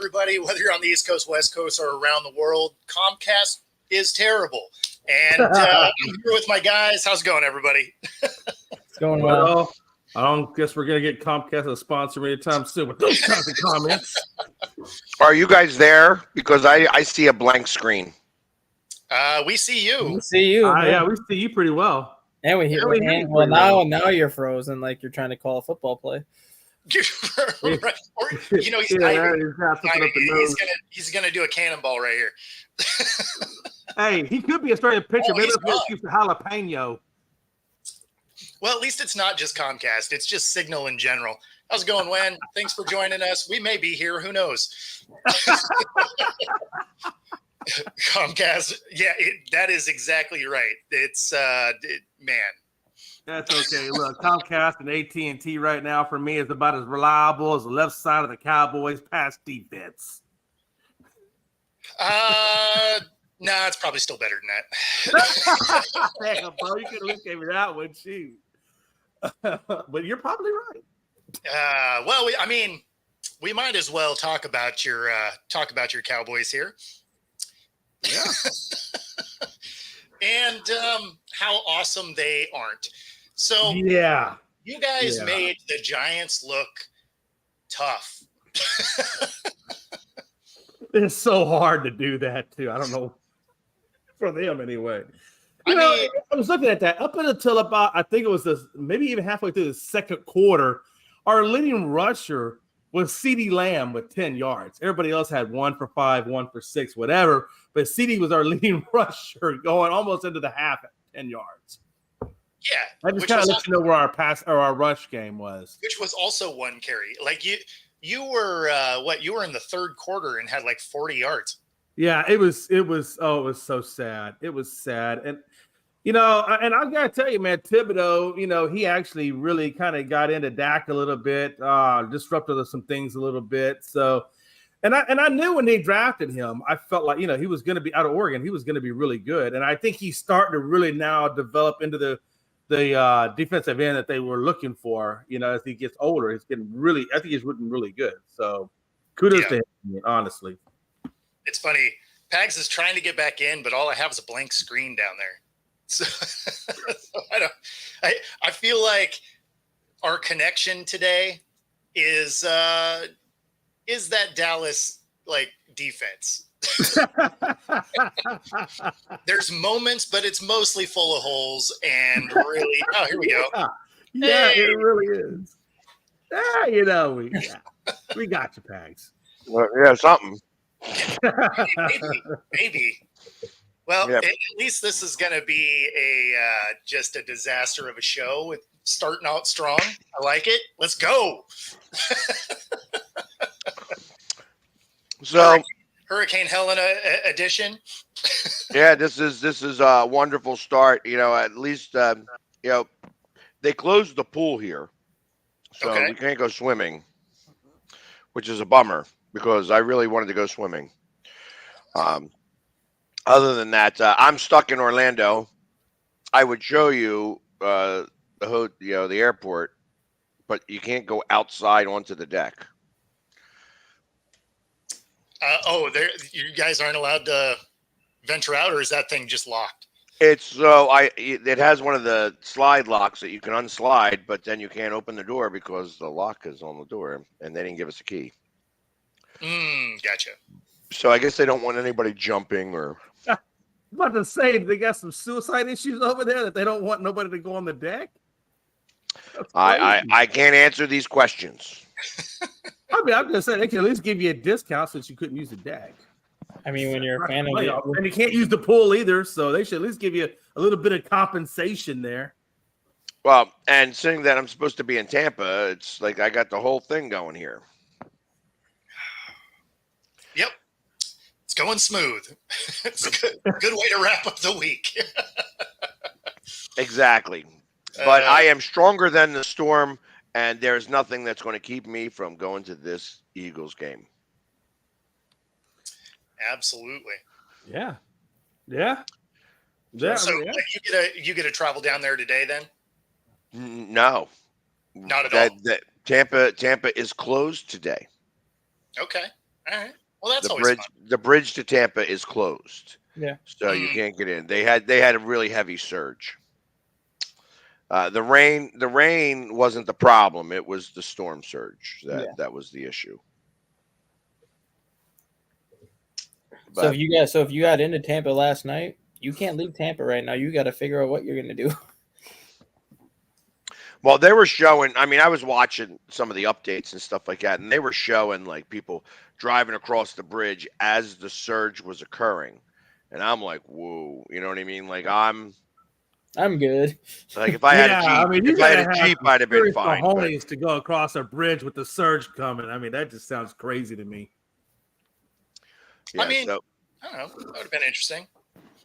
everybody, whether you're on the East Coast, West Coast, or around the world, Comcast is terrible. And I'm here with my guys. How's it going, everybody? It's going well. I don't guess we're going to get Comcast as a sponsor anytime soon with those kinds of comments. Are you guys there? Because I see a blank screen. We see you. We see you. Yeah, we see you pretty well. And we hear you. Well, now you're frozen like you're trying to call a football play. Right. Or, you know, he's gonna do a cannonball right here. Hey, he could be a starting pitcher. Maybe let's use the jalapeno. Well, at least it's not just Comcast. It's just Signal in general. How's it going, Wen? Thanks for joining us. We may be here. Who knows? Comcast. Yeah, that is exactly right. It's man. That's okay. Look, Comcast and AT&T right now for me is about as reliable as the left side of the Cowboys pass defense. No, it's probably still better than that. Damn, bro, you could at least give me that one, shoot. But you're probably right. Well, we might as well talk about your Cowboys here. Yeah. And how awesome they aren't. So yeah, you guys made the Giants look tough. It's so hard to do that too. I don't know, for them anyway. I was looking at that up until about, I think it was maybe even halfway through the second quarter, our leading rusher was CeeDee Lamb with 10 yards. Everybody else had 1 for 5, 1 for 6, whatever. But CeeDee was our leading rusher going almost into the half at 10 yards. Yeah. I just kind of let you know where our pass or our rush game was. Which was also 1 carry. Like you were you were in the third quarter and had like 40 yards. Yeah, it was so sad. It was sad. And and I gotta tell you, man, Thibodeau, he actually really kind of got into Dak a little bit, disrupted some things a little bit. So, and I knew when they drafted him, I felt like he was going to be out of Oregon. He was going to be really good, and I think he's starting to really now develop into the defensive end that they were looking for. As he gets older, he's getting really. I think he's looking really good. So, kudos to him, honestly. It's funny. Pags is trying to get back in, but all I have is a blank screen down there. So I feel like our connection today is that Dallas defense. There's moments, but it's mostly full of holes and really. Oh, here we go. Yeah, hey. It really is. We got you, Pags. Well, yeah, something. Maybe. Well, at least this is going to be just a disaster of a show with starting out strong. I like it. Let's go. So, Hurricane Helena edition. Yeah, this is a wonderful start. At least they closed the pool here, so we can't go swimming, which is a bummer because I really wanted to go swimming. Other than that, I'm stuck in Orlando. I would show you the airport, but you can't go outside onto the deck. You guys aren't allowed to venture out, or is that thing just locked? It has one of the slide locks that you can unslide, but then you can't open the door because the lock is on the door, and they didn't give us a key. Gotcha. So I guess they don't want anybody jumping or. I'm about to say they got some suicide issues over there that they don't want nobody to go on the deck. I can't answer these questions. I'm just saying they can at least give you a discount since you couldn't use the deck. I mean, when you're a fan of it, and you can't use the pool either, so they should at least give you a little bit of compensation there. Well, and seeing that I'm supposed to be in Tampa, it's like I got the whole thing going here. Yep. It's going smooth. It's a good way to wrap up the week. Exactly. But I am stronger than the storm, and there's nothing that's going to keep me from going to this Eagles game. Absolutely. Yeah. So you get to travel down there today then? No. Not at all. Tampa is closed today. Okay. All right. Well, that's The always bridge, fun. the bridge to Tampa is closed. Yeah. So you can't get in. They had a really heavy surge. The rain wasn't the problem. It was the storm surge that was the issue. So if you got into Tampa last night, you can't leave Tampa right now. You got to figure out what you're going to do. Well, they were showing. I mean, I was watching some of the updates and stuff like that, and they were showing like people driving across the bridge as the surge was occurring, and I'm like, whoa, you know what I mean? Like I'm good. like if I had a Jeep, I mean, if I had a Jeep, I'd have been fine. Cojones to go across a bridge with the surge coming. I mean, that just sounds crazy to me. Yeah, I mean, I don't know. That would have been interesting.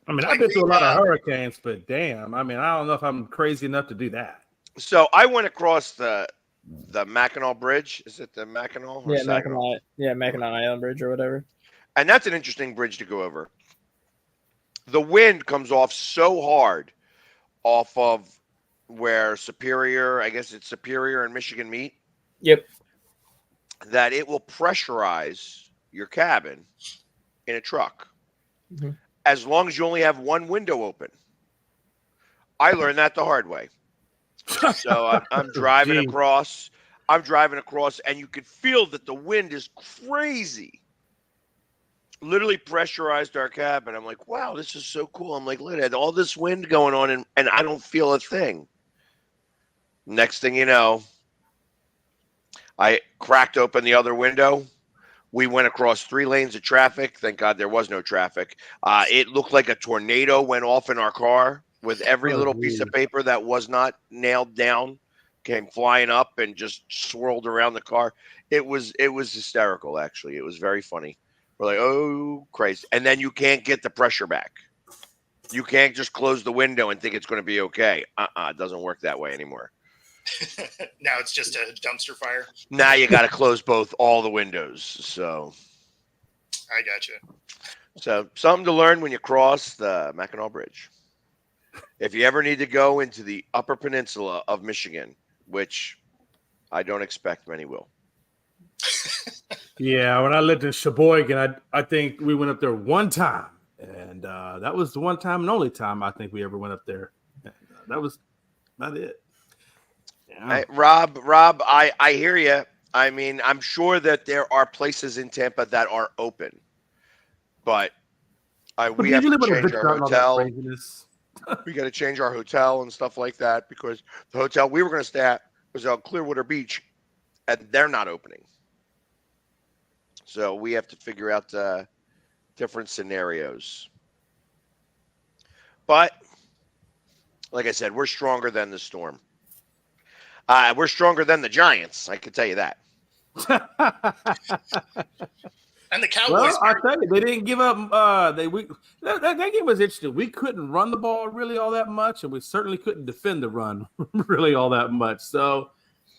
I mean, I've been through a lot of hurricanes, but damn, I mean, I don't know if I'm crazy enough to do that. So I went across the Mackinac Bridge. Is it the Mackinac? Yeah, Mackinac Island Bridge or whatever. And that's an interesting bridge to go over. The wind comes off so hard off of where Superior, I guess it's Superior and Michigan meet. Yep. That it will pressurize your cabin in a truck as long as you only have one window open. I learned that the hard way. So I'm driving across. And you could feel that the wind is crazy. Literally pressurized our cabin. I'm like, wow, this is so cool. I'm like, look at all this wind going on, and I don't feel a thing. Next thing you know, I cracked open the other window. We went across 3 lanes of traffic. Thank God there was no traffic. It looked like a tornado went off in our car with every little piece of paper that was not nailed down came flying up and just swirled around the car. It was hysterical, actually. It was very funny. We're like, oh, Christ. And then you can't get the pressure back. You can't just close the window and think it's going to be okay. It doesn't work that way anymore. Now it's just a dumpster fire. Now you got to close all the windows. So I got you. So something to learn when you cross the Mackinac Bridge. If you ever need to go into the Upper Peninsula of Michigan, which I don't expect many will. Yeah, when I lived in Sheboygan, I think we went up there one time, and that was the one time and only time I think we ever went up there. And, that was about it. Yeah. Hey, Rob, I hear you. I mean, I'm sure that there are places in Tampa that are open, but we have to change our hotel. We got to change our hotel and stuff like that because the hotel we were going to stay at was on Clearwater Beach, and they're not opening. So we have to figure out different scenarios. But like I said, we're stronger than the storm. We're stronger than the Giants. I can tell you that. And the Cowboys. Well, I tell you, they didn't give up. That game was interesting. We couldn't run the ball really all that much, and we certainly couldn't defend the run really all that much. So,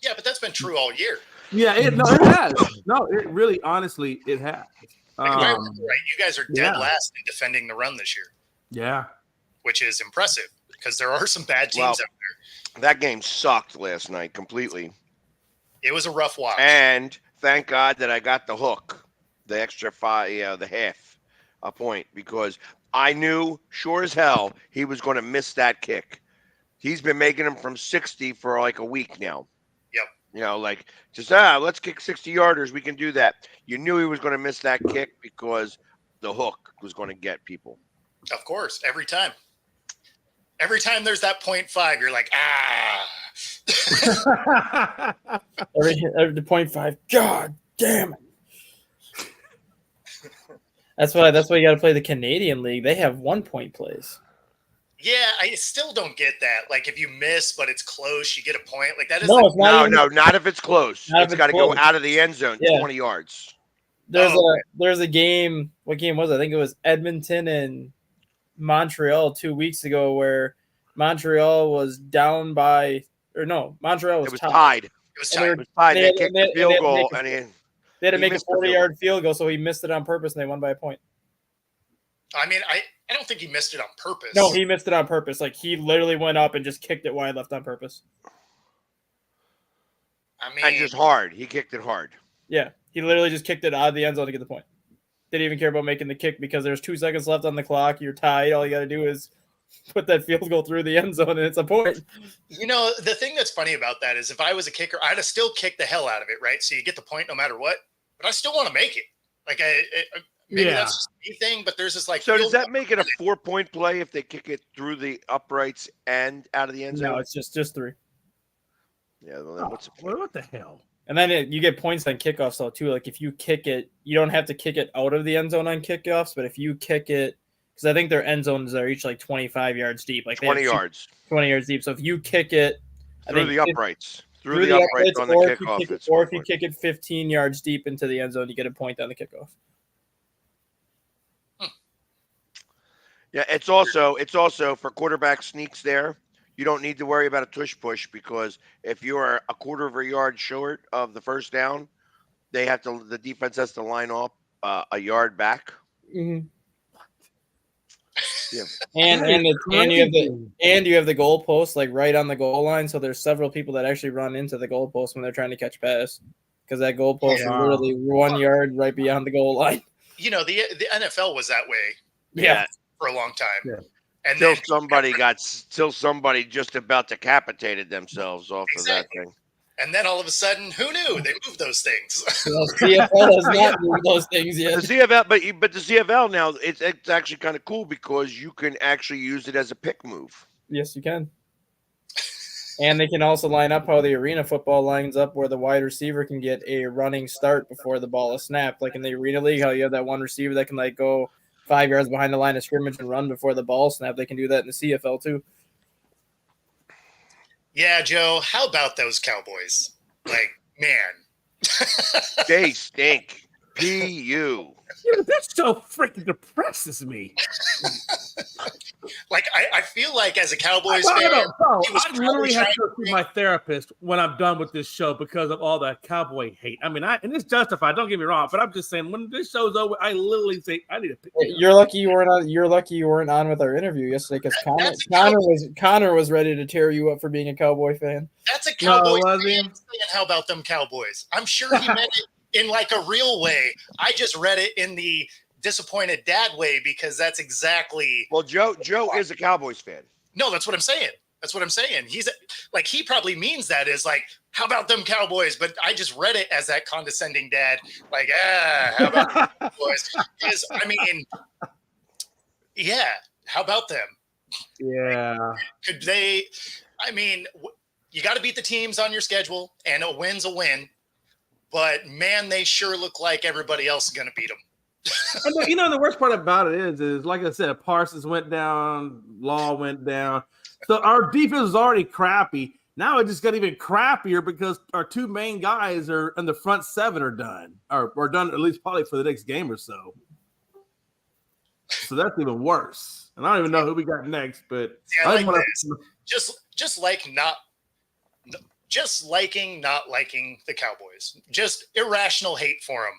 yeah, but that's been true all year. Yeah, it has. No, it really, honestly, it has. Right, you guys are dead last in defending the run this year. Yeah, which is impressive because there are some bad teams out there. That game sucked last night completely. It was a rough watch, and thank God that I got the hook. The extra the half a point, because I knew sure as hell he was going to miss that kick. He's been making them from 60 for like a week now. Yep. You know, like just let's kick 60-yarders. We can do that. You knew he was going to miss that kick because the hook was going to get people. Of course, every time. Every time there's that 0.5, you're like, every 0.5. God damn it. That's why you got to play the Canadian League. They have 1 point plays. Yeah, I still don't get that. Like if you miss, but it's close, you get a point. Like that is no, not if it's close. It's got to go out of the end zone, 20 yards. There's a game. What game was it? I think it was Edmonton and Montreal 2 weeks ago, where Montreal was down by, or no, Montreal was tied. It was tied. They kicked the field goal, and they had to make a 40-yard field goal, so he missed it on purpose, and they won by a point. I mean, I don't think he missed it on purpose. No, he missed it on purpose. Like, he literally went up and just kicked it wide left on purpose. I mean, and just hard. He kicked it hard. Yeah. He literally just kicked it out of the end zone to get the point. Didn't even care about making the kick because there's 2 seconds left on the clock. You're tied. All you got to do is put that field goal through the end zone, and it's a point. You know, the thing that's funny about that is if I was a kicker, I'd have still kicked the hell out of it, right? So you get the point no matter what, but I still want to make it. Like, maybe that's just a thing, but there's this like. So does that make it a 4-point play if they kick it through the uprights and out of the end zone? No, it's just 3. Yeah, well, what the hell? And then you get points on kickoffs, though, too. Like, if you kick it, you don't have to kick it out of the end zone on kickoffs, but if you kick it, because I think their end zones are each like 25 yards deep. Like 20 yards. 20 yards deep. So if you kick it through the uprights. Through the uprights on the kickoff. Or if you kick it 15 yards deep into the end zone, you get a point on the kickoff. Yeah, it's also for quarterback sneaks there. You don't need to worry about a tush push because if you are a quarter of a yard short of the first down, the defense has to line up a yard back. Mm-hmm. Yeah. And you have the goalpost like right on the goal line, so there's several people that actually run into the goalpost when they're trying to catch pass because that goalpost is literally 1 yard right beyond the goal line. You know, the NFL was that way. Yeah. For a long time. Yeah. And till somebody just about decapitated themselves off of that thing. And then all of a sudden, who knew? They moved those things. Well, CFL has not moved those things yet. The CFL, but the CFL now, it's actually kind of cool because you can actually use it as a pick move. Yes, you can. And they can also line up how the arena football lines up where the wide receiver can get a running start before the ball is snapped. Like in the arena league, how you have that one receiver that can like go 5 yards behind the line of scrimmage and run before the ball snap. They can do that in the CFL too. Yeah, Joe, how about those Cowboys? Like, man. They stink. P.U. Yeah, that so freaking depresses me. Like, I feel like as a Cowboys fan, I literally have to go see my therapist when I'm done with this show because of all that Cowboy hate. I mean, and it's justified. Don't get me wrong, but I'm just saying when this show's over, I literally say I need to pick. You're lucky you weren't on. You're lucky you weren't on with our interview yesterday because Connor was ready to tear you up for being a Cowboy fan. That's a Cowboy fan saying, how about them Cowboys? I'm sure he meant it in like a real way. I just read it in the disappointed dad way because that's exactly. Well, Joe is a Cowboys fan. No, that's what I'm saying. He's like, he probably means that is like, how about them Cowboys? But I just read it as that condescending dad, like, how about them Cowboys? Because I mean, yeah, how about them? Yeah. Could they? I mean, you got to beat the teams on your schedule, and a win's a win. But man, they sure look like everybody else is going to beat them. And you know, the worst part about it is like I said, Parsons went down, Law went down. So our defense was already crappy. Now it just got even crappier because our two main guys are in the front seven are done, or done at least probably for the next game or so. So that's even worse. And I don't even know who we got next, but just liking not liking the Cowboys. Just irrational hate for them.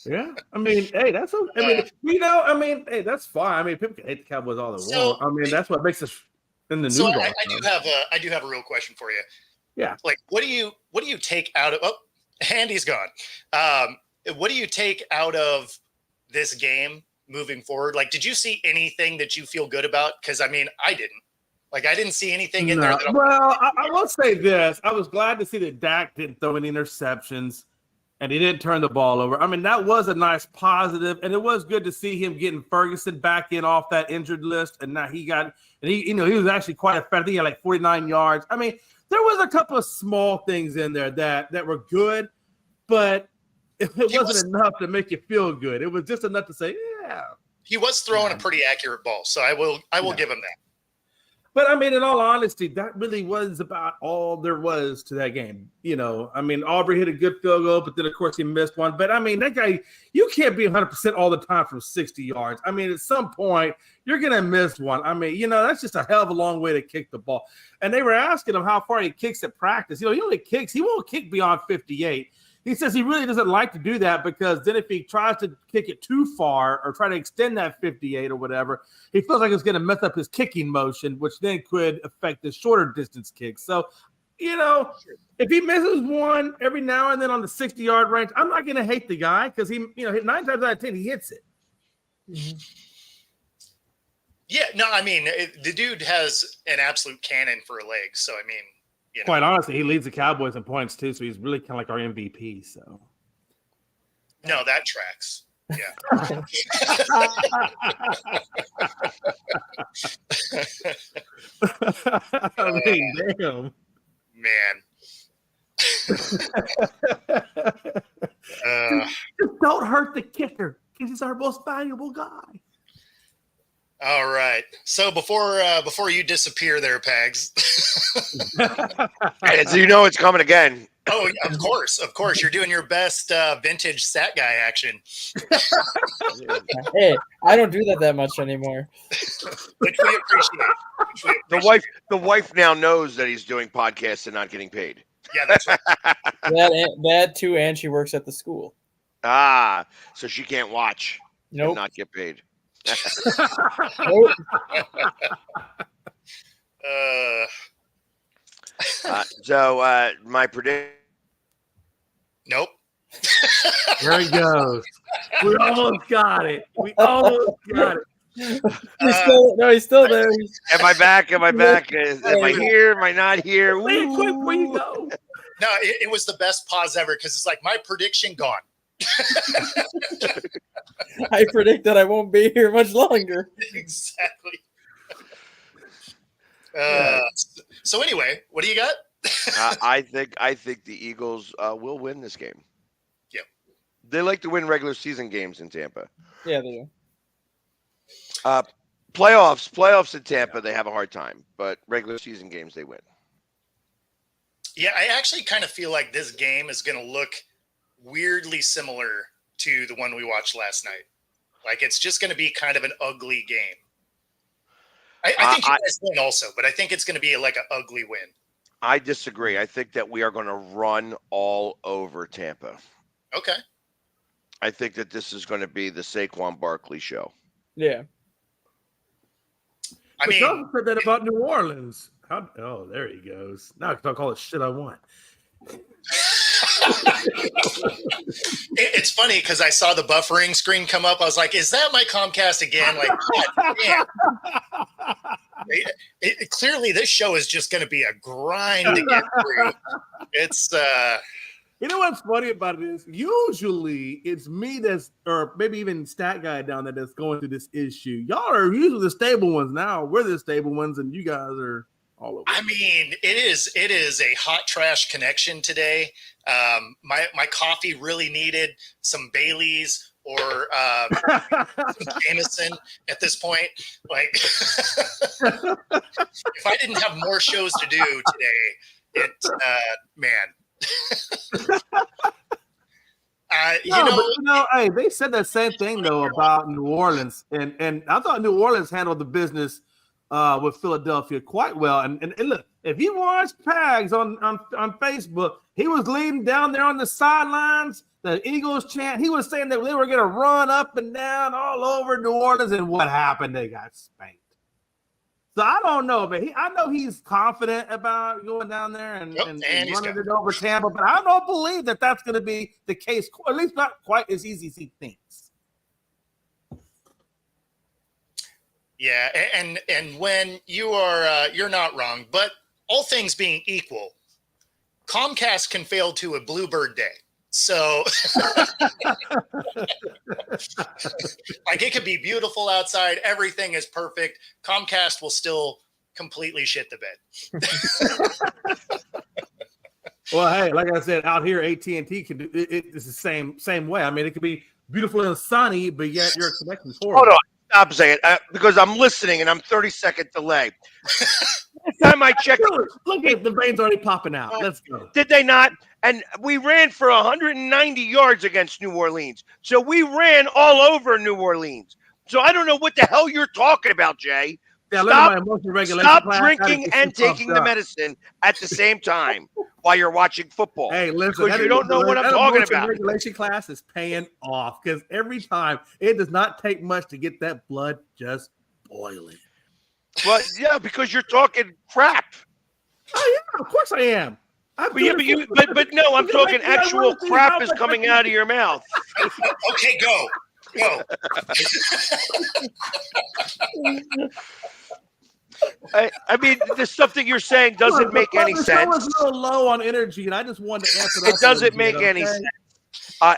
Yeah, I mean, hey, that's okay. Hey, that's fine. I mean, people can hate the Cowboys all they want. I mean, that's what makes us in the news. So I do have a real question for you. Yeah, like what do you take out of? Oh, Andy's gone. What do you take out of this game moving forward? Like, did you see anything that you feel good about? Because I mean, I didn't. Like, I didn't see anything in there. I will say this: I was glad to see that Dak didn't throw any interceptions. And he didn't turn the ball over. I mean, that was a nice positive, and it was good to see him getting Ferguson back in off that injured list. And now he was actually quite effective. He had like 49 yards. I mean, there was a couple of small things in there that were good, but it wasn't enough to make you feel good. It was just enough to say, yeah. He was throwing a pretty accurate ball, so I will give him that. But I mean, in all honesty, that really was about all there was to that game. You know, I mean, Aubrey hit a good field goal, but then of course he missed one. But I mean, that guy, you can't be 100% all the time from 60 yards. I mean, at some point you're gonna miss one. I mean, you know, that's just a hell of a long way to kick the ball. And they were asking him how far he kicks at practice. You know, he only kicks. He won't kick beyond 58. he says he really doesn't like to do that because then if he tries to kick it too far or try to extend that 58 or whatever, he feels like it's going to mess up his kicking motion, which then could affect the shorter distance kicks. So, if he misses one every now and then on the 60-yard range, I'm not going to hate the guy because he, 9 times out of 10 he hits it. Mm-hmm. Yeah, no, I mean, the dude has an absolute cannon for a leg. So, I mean, quite honestly, he leads the Cowboys in points too. So he's really kind of like our MVP. So, no, that tracks. Yeah. I mean, damn. Man. Just don't hurt the kicker because he's our most valuable guy. All right. So before you disappear there, Pags. And so it's coming again. Oh, of course. You're doing your best vintage stat guy action. Hey, I don't do that much anymore. Which we appreciate. The wife now knows that he's doing podcasts and not getting paid. Yeah, that's right. That too, and she works at the school. So she can't watch. Nope. And not get paid. Nope. So my prediction. Nope. There he goes. We almost got it. He's still there. Am I back? Am I here? Am I not here? Wait, quick, where you go? No, it was the best pause ever because it's like my prediction gone. I predict that I won't be here much longer. Exactly. So anyway, what do you got? I think the Eagles will win this game. Yeah, they like to win regular season games in Tampa. Yeah, they do. Playoffs in Tampa, they have a hard time, but regular season games they win. Yeah, I actually kind of feel like this game is going to look weirdly similar to the one we watched last night. Like it's just going to be kind of an ugly game. I think you guys win also, but I think it's going to be like an ugly win. I disagree. I think that we are going to run all over Tampa. Okay. I think that this is going to be the Saquon Barkley show. Yeah. I mean, John said that about New Orleans. There he goes. Now I can call it shit I want. It's funny because I saw the buffering screen come up. I was like, "Is that my Comcast again?" Like, God damn. Clearly, this show is just going to be a grind to get through. It's. You know what's funny about it is usually it's me or maybe even Stat Guy down there that's going through this issue. Y'all are usually the stable ones now. We're the stable ones, and you guys are all over. I mean, it is a hot trash connection today. My coffee really needed some Baileys or some Jameson at this point. Like, if I didn't have more shows to do today, man. Hey, they said that same thing though about New Orleans, and I thought New Orleans handled the business with Philadelphia quite well. And look, if you watch Pags on Facebook, he was leading down there on the sidelines, the Eagles chant. He was saying that they were going to run up and down all over New Orleans, and what happened? They got spanked. So I don't know, but I know he's confident about going down there and running it over Tampa, but I don't believe that that's going to be the case, at least not quite as easy as he thinks. Yeah, and when you are, you're not wrong, but all things being equal, Comcast can fail to a Bluebird day. So, like, it could be beautiful outside. Everything is perfect. Comcast will still completely shit the bed. Well, hey, like I said, out here, AT&T can do it's the same way. I mean, it could be beautiful and sunny, but yet your connection's horrible. Hold on, stop saying it because I'm listening and I'm 30-second delay. Next time I check, look at the veins already popping out. Let's go. Did they not? And we ran for 190 yards against New Orleans. So we ran all over New Orleans. So I don't know what the hell you're talking about, Jay. Yeah, look at my emotional regulation Stop class. drinking and taking the medicine at the same time while you're watching football. Hey, listen, because you don't know what I'm talking about. Regulation class is paying off because every time it does not take much to get that blood just boiling. Well, yeah, because you're talking crap. Oh yeah, of course I am. But no, I'm talking actual crap is coming out of your mouth. Okay, go. I mean, the stuff that you're saying doesn't make any sense. I was a little low on energy, and I just wanted to answer. It doesn't make any sense.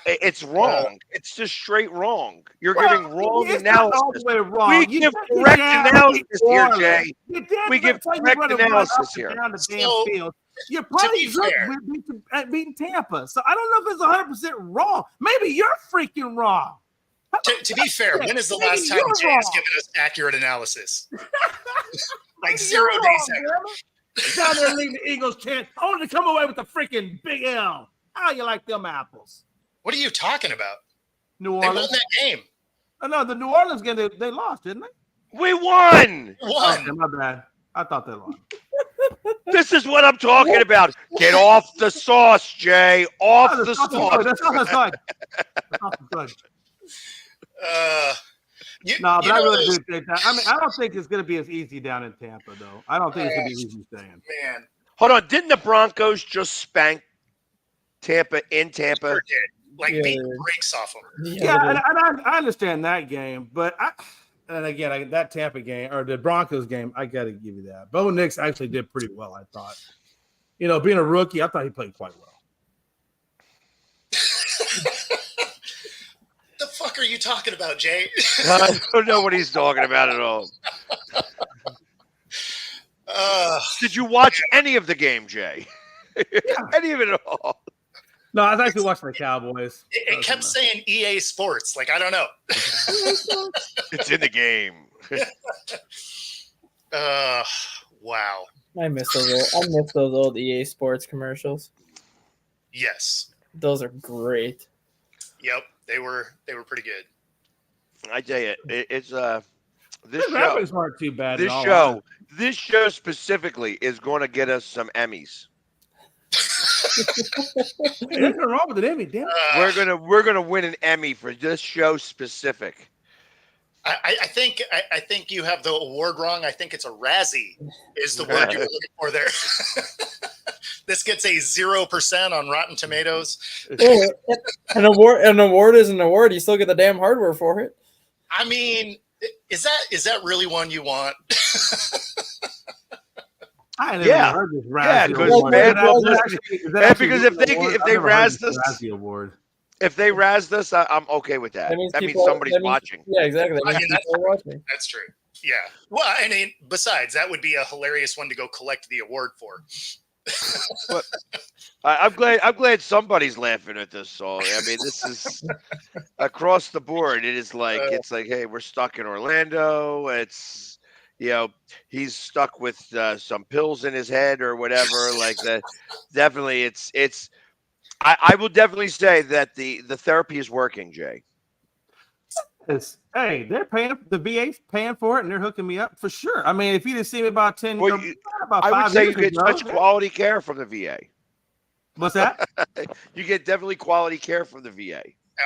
It's wrong. It's just straight wrong. You're giving wrong analysis. All the way wrong. We give correct analysis here, Jay. We give correct analysis here. Down the damn field. You're probably beating Tampa, so I don't know if it's 100% wrong. Maybe you're freaking wrong. To be fair, when is the last time Jay has given us accurate analysis? Like 0 days ago. Down there leading the Eagles chant, only to come away with the freaking big L. How you like them apples? What are you talking about? New Orleans. They won that game. Oh, no, the New Orleans game, they lost, didn't they? We won. Okay, my bad. I thought they lost. This is what I'm talking about. Get off the sauce, Jay. Off the sauce. That's not good. No, but I really do think that. I mean, I don't think it's going to be as easy down in Tampa, though. I don't think it's going to be easy staying. Man. Hold on. Didn't the Broncos just spank Tampa in Tampa? Sure did. Like, beat the brakes off them. Yeah, and I understand that game, but that Tampa game or the Broncos game, I got to give you that. Bo Nix actually did pretty well, I thought. You know, being a rookie, I thought he played quite well. The fuck are you talking about, Jay? I don't know what he's talking about at all. Did you watch any of the game, Jay? Yeah. Any of it at all? No, I was actually watching the Cowboys. It kept saying EA Sports. Like, I don't know. It's in the game. Wow. I miss those old EA Sports commercials. Yes. Those are great. Yep, they were pretty good. I tell you, it's The graphics weren't too bad. This show specifically is going to get us some Emmys. Hey, there's nothing wrong with an Emmy, damn. We're gonna win an Emmy for this show specific. I think you have the award wrong. I think it's a Razzie is the word you were looking for there. This gets a 0% on Rotten Tomatoes. An award is an award. You still get the damn hardware for it. I mean, is that really one you want? Yeah, because if they razzed us, if they razzed us, I'm okay with that. That means somebody's watching. Yeah, exactly. That's true. Yeah. Well, I mean, besides, that would be a hilarious one to go collect the award for. But I'm glad somebody's laughing at this song. I mean, this is across the board. It's like, hey, we're stuck in Orlando. It's, you know, he's stuck with some pills in his head or whatever. Like that. Definitely, I will definitely say that the therapy is working, Jay. Hey, they're paying, the VA's paying for it, and they're hooking me up for sure. I mean, if you didn't see me about 10 well, about I 5 would say years you get ago, such quality care from the VA. What's that? You get definitely quality care from the VA.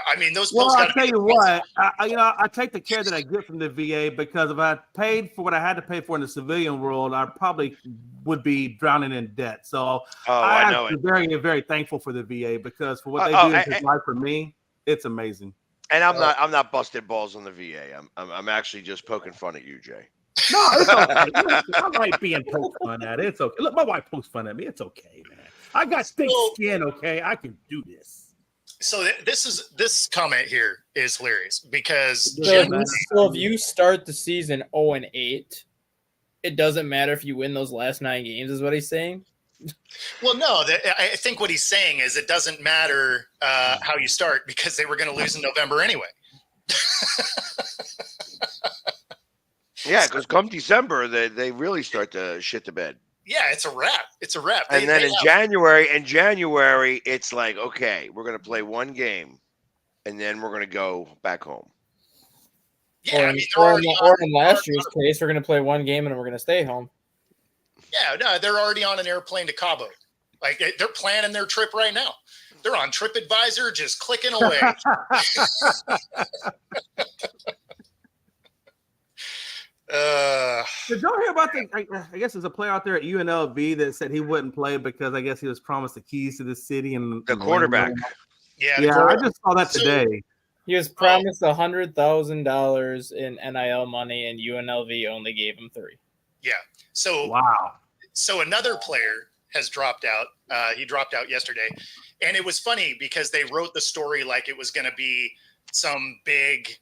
I mean, those pills. Well, I'll tell you what, I take the care that I get from the VA because if I paid for what I had to pay for in the civilian world, I probably would be drowning in debt. So I'm very, very thankful for the VA because for what they do in his life for me, it's amazing. And I'm not busting balls on the VA. I'm actually just poking fun at you, Jay. No, it's okay. I like being poked fun at. It's okay. Look, my wife pokes fun at me. It's okay, man. I got thick skin. Okay, I can do this. So this comment here is hilarious because so if you start the season 0-8, it doesn't matter if you win those last 9 games, is what he's saying. Well, no, I think what he's saying is it doesn't matter how you start because they were going to lose in November anyway. Yeah, because come December, they really start to shit the bed. Yeah, it's a wrap. It's a wrap. And then in January, it's like, okay, we're going to play one game, and then we're going to go back home. Yeah, I mean, or in last year's case, we're going to play one game and we're going to stay home. Yeah, no, they're already on an airplane to Cabo. Like they're planning their trip right now. They're on TripAdvisor, just clicking away. Did y'all hear about I guess there's a player out there at UNLV that said he wouldn't play because I guess he was promised the keys to the city and the quarterback. Yeah, I just saw that today. He was promised $100,000 in NIL money, and UNLV only gave him $3. Yeah. So wow. So another player has dropped out. He dropped out yesterday, and it was funny because they wrote the story like it was going to be some big,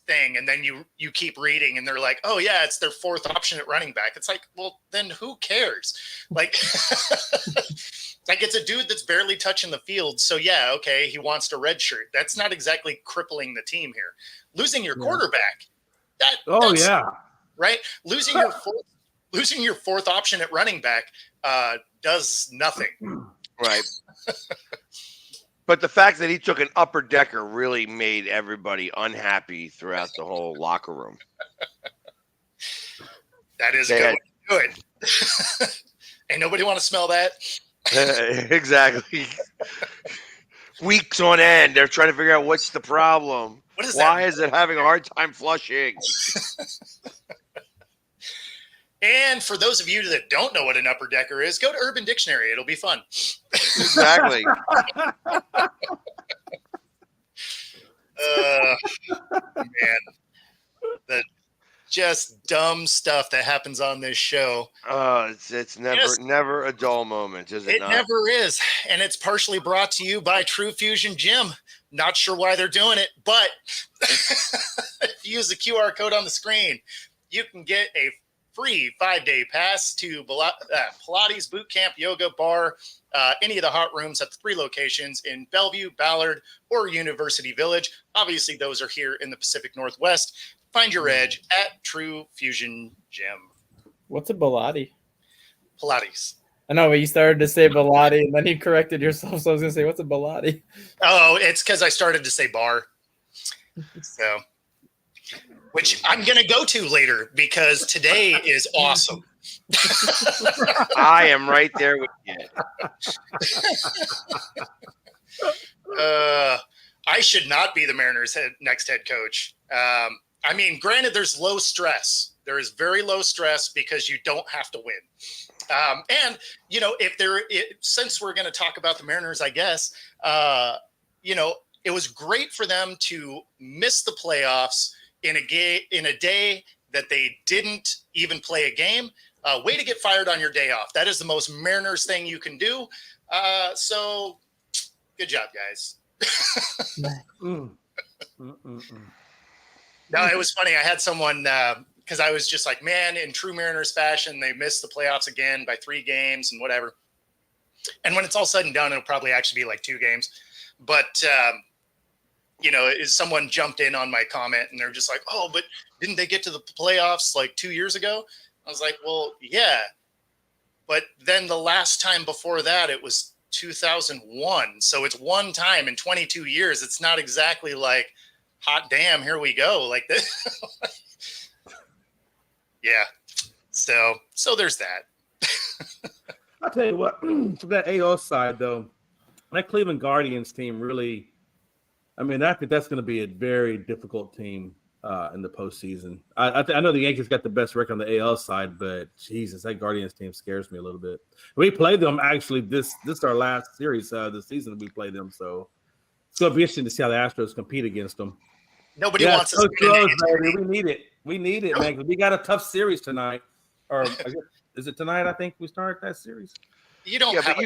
thing, and then you keep reading, and they're like, "Oh yeah, it's their fourth option at running back." It's like, well, then who cares? Like, like it's a dude that's barely touching the field. So yeah, okay, he wants to redshirt. That's not exactly crippling the team here. Losing your quarterback. That's, right. Losing your fourth option at running back does nothing. Right. But the fact that he took an upper decker really made everybody unhappy throughout the whole locker room. That is good. Good. Ain't nobody want to smell that. Exactly. Weeks on end, they're trying to figure out what's the problem. Why is it having a hard time flushing? And for those of you that don't know what an upper decker is, go to Urban Dictionary. It'll be fun. Exactly. Man, the just dumb stuff that happens on this show. It's never a dull moment, is it? It never is, and it's partially brought to you by True Fusion Gym. Not sure why they're doing it, but if you use the QR code on the screen, you can get a free 5-day pass to Pilates, boot camp, yoga, bar, any of the hot rooms at the 3 locations in Bellevue, Ballard, or University Village. Obviously, those are here in the Pacific Northwest. Find your edge at True Fusion Gym. What's a Pilates? Pilates. I know, but you started to say Pilates, and then you corrected yourself, so I was going to say, what's a Pilates? Oh, it's because I started to say bar. So, which I'm going to go to later because today is awesome. I am right there with you. I should not be the Mariners' next head coach. I mean, granted, there's low stress. There is very low stress because you don't have to win. And, since we're going to talk about the Mariners, I guess, it was great for them to miss the playoffs in a day that they didn't even play a game. Way to get fired on your day off. That is the most Mariners thing you can do. So good job, guys. No, it was funny. I had someone, because I was just like, man, in true Mariners fashion, they missed the playoffs again by 3 games and whatever. And when it's all said and done, it'll probably actually be like 2 games. But, someone jumped in on my comment and they're just like, oh, but didn't they get to the playoffs like 2 years ago? I was like, well, yeah. But then the last time before that, it was 2001. So it's one time in 22 years. It's not exactly like, hot damn, here we go. Like this. Yeah. So there's that. I'll tell you what, from that AL side, though, that Cleveland Guardians team really, I think that's going to be a very difficult team in the postseason. I know the Yankees got the best record on the AL side, but Jesus, that Guardians team scares me a little bit. We played them actually this our last series this season. We played them, so it's going to be interesting to see how the Astros compete against them. Nobody wants us to close, baby. We need it, man. Because we got a tough series tonight. Or is it tonight? I think we start that series. You don't. Yeah, but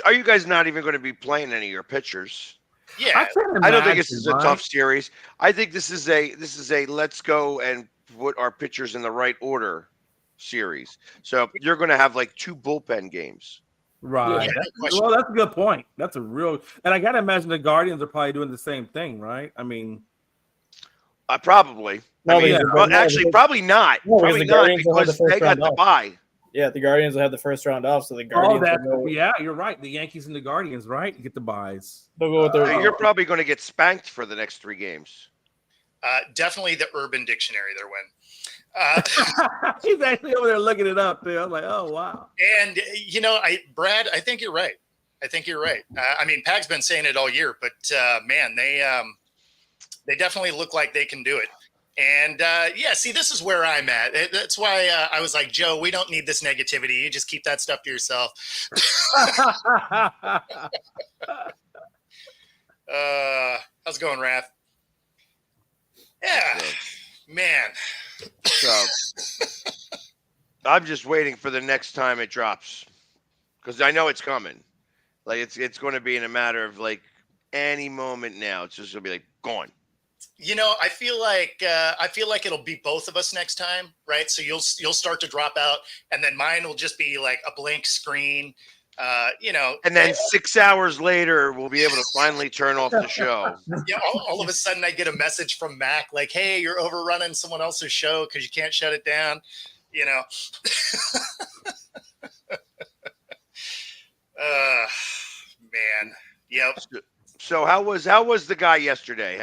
are you guys not even going to be playing any of your pitchers? Yeah, I don't think this is a tough series. I think this is a let's go and put our pitchers in the right order series. So you're going to have like 2 bullpen games. Right. Yeah, Well, that's a good point. That's a real, and I got to imagine the Guardians are probably doing the same thing, right? I mean, probably. Probably not. Probably not because they got the bye. Yeah, the Guardians will have the first round off, so the Guardians. Yeah, you're right. The Yankees and the Guardians, right? You get the buys. They'll go with You're probably going to get spanked for the next 3 games. Definitely the Urban Dictionary there, when. He's actually over there looking it up, too. I'm like, oh, wow. And, Brad, I think you're right. I mean, Pag's been saying it all year, but, man, they definitely look like they can do it. And, see, this is where I'm at. That's why I was like, Joe, we don't need this negativity. You just keep that stuff to yourself. How's it going, Raph? Yeah, man. So I'm just waiting for the next time it drops, because I know it's coming. Like it's going to be in a matter of like any moment now. It's just going to be like gone. I feel like it'll be both of us next time, right? So you'll start to drop out, and then mine will just be like a blank screen. And then 6 hours later, we'll be able to finally turn off the show. Yeah, all of a sudden I get a message from Mac like, "Hey, you're overrunning someone else's show because you can't shut it down." Man. Yep. So how was the guy yesterday?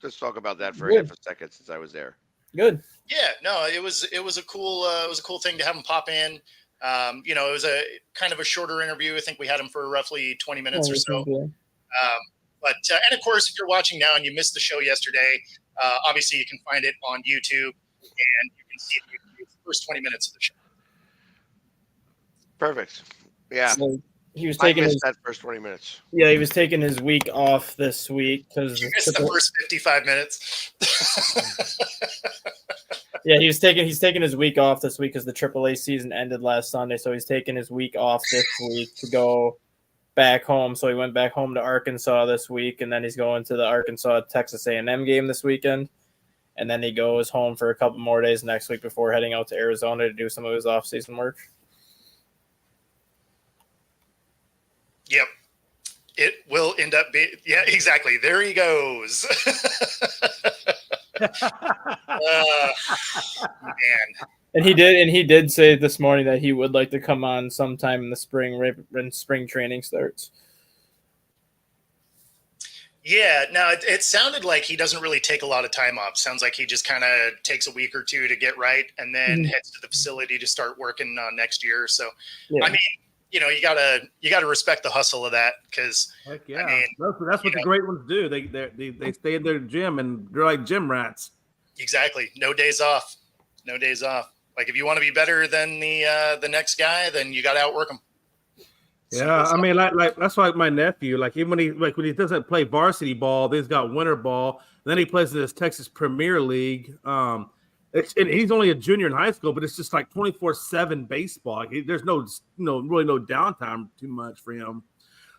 Let's talk about that for half a second since I was there. Good. Yeah, no, it was a cool thing to have him pop in. It was a kind of a shorter interview. I think we had him for roughly 20 minutes or so. And of course, if you're watching now and you missed the show yesterday, obviously you can find it on YouTube and you can see the first 20 minutes of the show. Perfect. Yeah. So he was taking that first 20 minutes. Yeah, he was taking his week off this week because you missed the first 55 minutes. Yeah, he's taking his week off this week because the AAA season ended last Sunday, so he's taking his week off this week to go back home. So he went back home to Arkansas this week, and then he's going to the Arkansas-Texas A&M game this weekend, and then he goes home for a couple more days next week before heading out to Arizona to do some of his off-season work. Yep. It will end up being, yeah, exactly. There he goes. Man. And he did say this morning that he would like to come on sometime in the spring when spring training starts. Yeah, no, it sounded like he doesn't really take a lot of time off. Sounds like he just kind of takes a week or two to get right and then heads to the facility to start working on next year. So, yeah. I mean, you gotta respect the hustle of that because yeah, I mean, that's what the great ones do. They stay in their gym and they're like gym rats. Exactly. No days off. Like if you want to be better than the next guy, then you got to outwork him. Yeah, I mean, like that's like my nephew. Like even when he doesn't play varsity ball, he's got winter ball. And then he plays in this Texas Premier League. And he's only a junior in high school, but it's just like 24/7 baseball. Like there's really no downtime too much for him.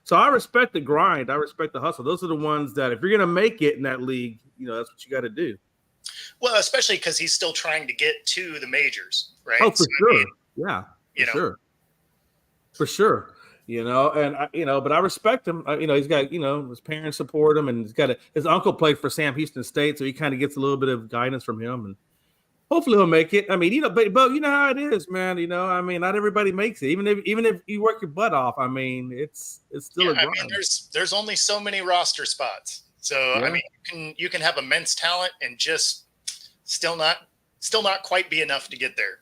So I respect the grind. I respect the hustle. Those are the ones that if you're going to make it in that league, that's what you got to do. Well, especially because he's still trying to get to the majors, right? Oh, for sure. Yeah, sure. For sure. But I respect him. He's got, his parents support him, and his uncle played for Sam Houston State, so he kind of gets a little bit of guidance from him, and hopefully he'll make it. I mean, but you know how it is, man. I mean, not everybody makes it. Even if you work your butt off, I mean, it's still a grind. I mean, there's only so many roster spots, so I mean, you can have immense talent and just still not quite be enough to get there.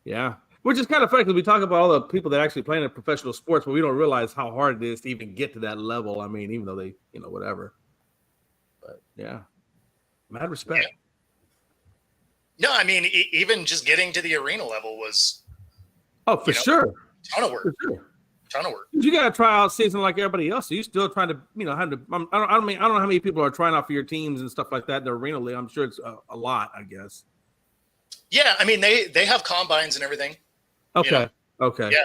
Yeah. Which is kind of funny because we talk about all the people that actually play in professional sports, but we don't realize how hard it is to even get to that level. I mean, even though they, whatever. But yeah, mad respect. Yeah. No, I mean, even just getting to the arena level was. Oh, for sure. Ton of work. For sure. Ton of work. You got a tryout season like everybody else. So you still trying to, have to. I don't know how many people are trying out for your teams and stuff like that in the arena league. I'm sure it's a lot, I guess. Yeah, I mean they have combines and everything. Okay. Okay. Yeah,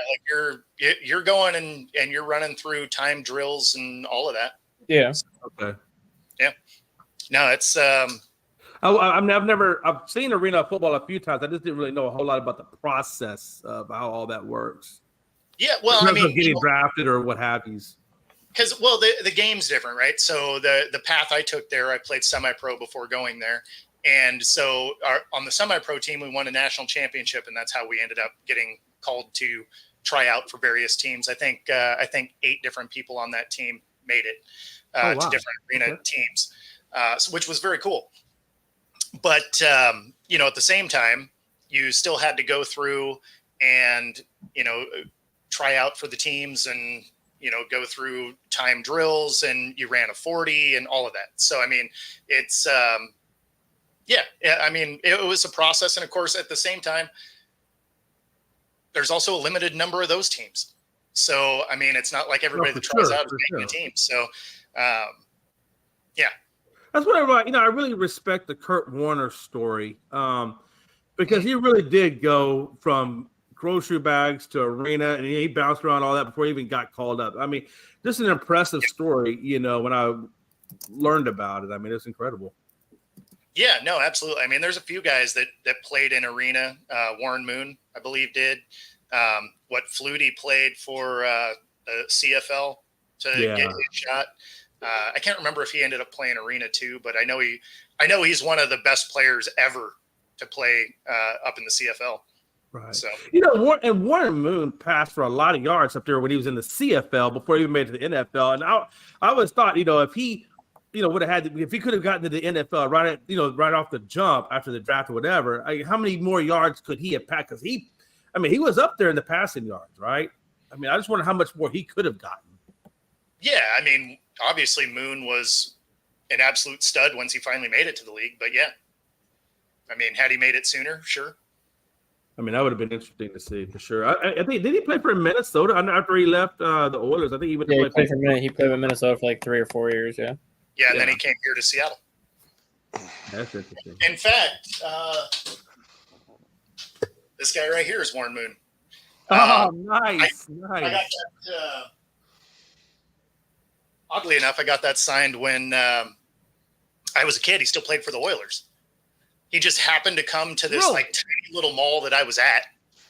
like you're going and you're running through time drills and all of that. Yeah. Okay. Yeah. No, it's I've seen arena football a few times. I just didn't really know a whole lot about the process of how all that works. Yeah, well, I mean, getting drafted or what have you. Because the game's different, right? So the path I took there, I played semi-pro before going there. And so on the semi-pro team, we won a national championship, and that's how we ended up getting called to try out for various teams. I think 8 different people on that team made it to different arena teams. which was very cool. But, you know, at the same time, you still had to go through and, you know, try out for the teams and, you know, go through time drills, and you ran a 40 and all of that. So, I mean, it's, yeah, I mean, it was a process. And of course, at the same time, there's also a limited number of those teams. So, I mean, it's not like everybody that tries out is making a team. So, yeah. That's what I really respect the Kurt Warner story, because he really did go from grocery bags to arena, and he bounced around all that before he even got called up. I mean, just an impressive story, you know, when I learned about it. I mean, it's incredible. Yeah, no, absolutely. I mean, there's a few guys that played in arena. Warren Moon, I believe, did. What Flutie played for the CFL to get his shot. I can't remember if he ended up playing arena too, but I know he's one of the best players ever to play up in the CFL. Right. So, you know, Warren Moon passed for a lot of yards up there when he was in the CFL before he even made it to the NFL. And I always thought, you know, if he, you know, would have had, if he could have gotten to the NFL right off the jump after the draft or whatever, how many more yards could he have passed? Because he was up there in the passing yards, right? I mean, I just wonder how much more he could have gotten. Yeah, I mean, obviously Moon was an absolute stud once he finally made it to the league. But yeah, I mean, had he made it sooner, sure. I mean, that would have been interesting to see for sure. I think, did he play for Minnesota after he left the Oilers? I think he played for Minnesota. He played with Minnesota for like 3 or 4 years. Yeah. Yeah, and then he came here to Seattle. That's interesting. In fact, this guy right here is Warren Moon. Nice. I got that. Oddly enough, I got that signed when I was a kid. He still played for the Oilers. He just happened to come to this like tiny little mall that I was at.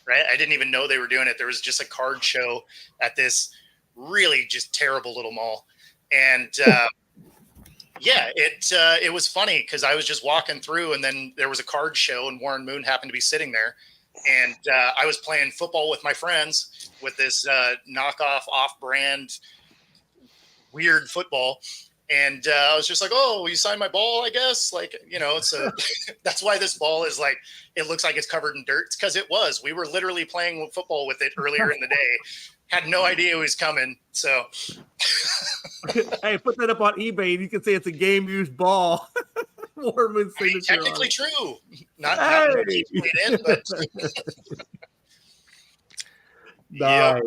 Right, I didn't even know they were doing it. There was just a card show at this really just terrible little mall, and yeah, it was funny because I was just walking through, and then there was a card show, and Warren Moon happened to be sitting there, and I was playing football with my friends with this knockoff, off-brand, weird football. And I was just like, oh, you signed my ball, I guess. Like, you know, so that's why this ball is like, it looks like it's covered in dirt. It's because it was. We were literally playing football with it earlier in the day. Had no idea he was coming. So, hey, put that up on eBay, and you can say it's a game-used ball. Warman's signature. Technically true. Not in, but nice.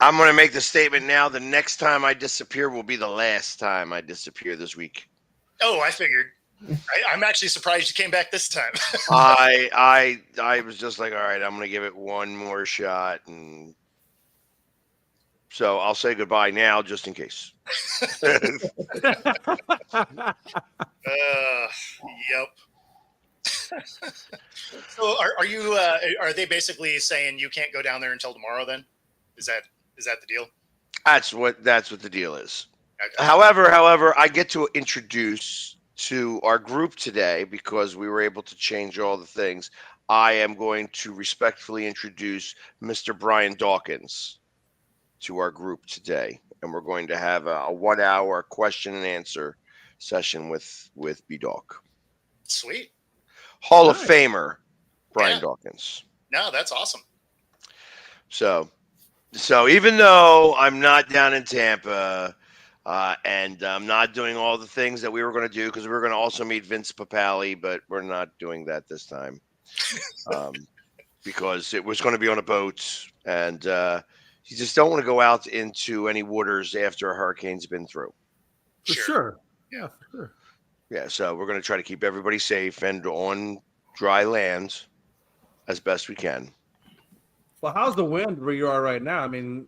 I'm going to make the statement now. The next time I disappear will be the last time I disappear this week. Oh, I figured. I'm actually surprised you came back this time. I was just like, all right, I'm going to give it one more shot. And so I'll say goodbye now just in case. Yep. So are you, are they basically saying you can't go down there until tomorrow then? Is that the deal? That's what the deal is. Okay. However, I get to introduce to our group today, because we were able to change all the things. I am going to respectfully introduce Mr. Brian Dawkins to our group today, and we're going to have a 1 hour question and answer session with B-Dawk. Sweet. Hall of Famer Brian Dawkins. No, that's awesome. So even though I'm not down in Tampa, and I'm not doing all the things that we were going to do, because we were going to also meet Vince Papale, but we're not doing that this time, because it was going to be on a boat, and you just don't want to go out into any waters after a hurricane's been through. For sure. Yeah, for sure. Yeah, so we're going to try to keep everybody safe and on dry land as best we can. Well, how's the wind where you are right now? I mean,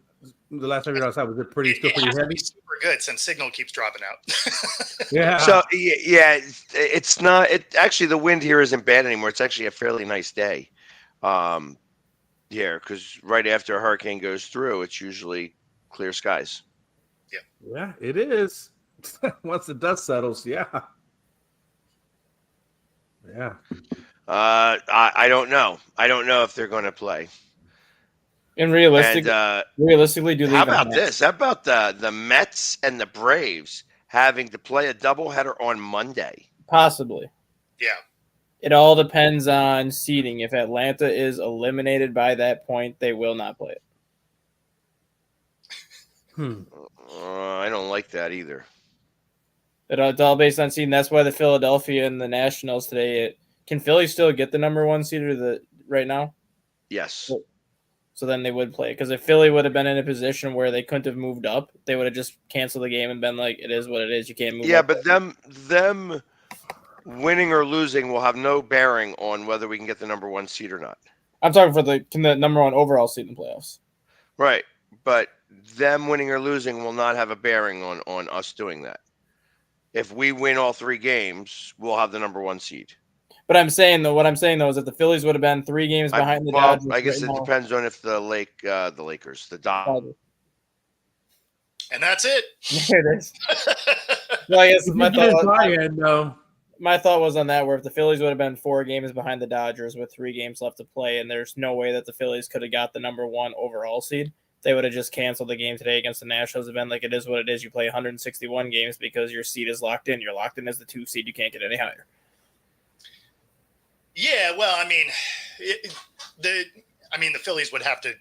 the last time you were outside, was it still pretty heavy? Super good, since signal keeps dropping out. Yeah. So yeah, it's not. It actually, the wind here isn't bad anymore. It's actually a fairly nice day. Here, because right after a hurricane goes through, it's usually clear skies. Yeah, it is. Once the dust settles, yeah. I don't know. I don't know if they're going to play. And realistically, do they? How about this? How about the Mets and the Braves having to play a doubleheader on Monday. Possibly. Yeah. It all depends on seeding. If Atlanta is eliminated by that point, they will not play it. I don't like that either. It's all based on seeding. That's why the Philadelphia and the Nationals today. Can Philly still get the number one seed right now? Yes. So then they would play. Because if Philly would have been in a position where they couldn't have moved up, they would have just canceled the game and been like, it is what it is. You can't move up. Yeah, but them winning or losing will have no bearing on whether we can get the number one seed or not. I'm talking for the number one overall seed in the playoffs. Right. But them winning or losing will not have a bearing on us doing that. If we win all 3 games, we'll have the number one seed. But what I'm saying though is that the Phillies would have been 3 games behind the Dodgers. I guess it depends on if the Lakers, the Dodgers. And that's it. There it is. Well, I guess my thought was on that, where if the Phillies would have been 4 games behind the Dodgers with 3 games left to play, and there's no way that the Phillies could have got the number one overall seed, they would have just canceled the game today against the Nationals. Have been like, it is what it is. You play 161 games because your seed is locked in. You're locked in as the 2 seed. You can't get any higher. Yeah, well, I mean, the Phillies would have to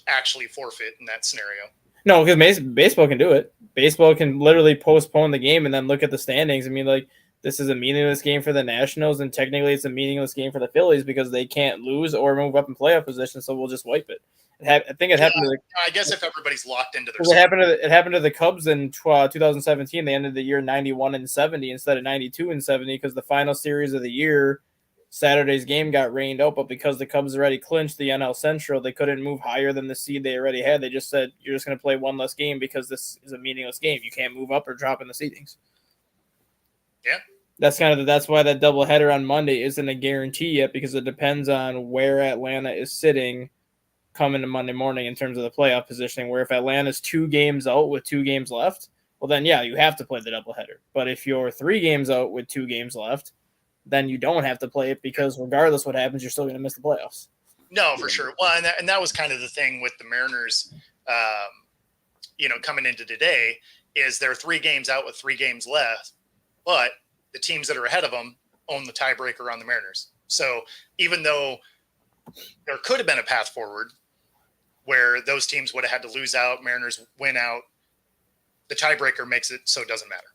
actually forfeit in that scenario. No, because baseball can do it. Baseball can literally postpone the game and then look at the standings. I mean, like, this is a meaningless game for the Nationals, and technically it's a meaningless game for the Phillies because they can't lose or move up in playoff position, so we'll just wipe it. I think it happened to I guess if everybody's locked into their it happened to the Cubs in 2017. They ended the year 91-70 instead of 92-70 because the final series of the year, Saturday's game, got rained out, but because the Cubs already clinched the NL Central, they couldn't move higher than the seed they already had. They just said, you're just going to play one less game because this is a meaningless game. You can't move up or drop in the seedings. Yeah. That's why that doubleheader on Monday isn't a guarantee yet, because it depends on where Atlanta is sitting coming to Monday morning in terms of the playoff positioning, where if Atlanta's 2 games out with 2 games left, well then, yeah, you have to play the doubleheader. But if you're 3 games out with 2 games left, then you don't have to play it, because regardless what happens, you're still going to miss the playoffs. No, for sure. Well, and that was kind of the thing with the Mariners, coming into today, is they're 3 games out with 3 games left, but the teams that are ahead of them own the tiebreaker on the Mariners. So even though there could have been a path forward where those teams would have had to lose out, Mariners win out, the tiebreaker makes it so it doesn't matter.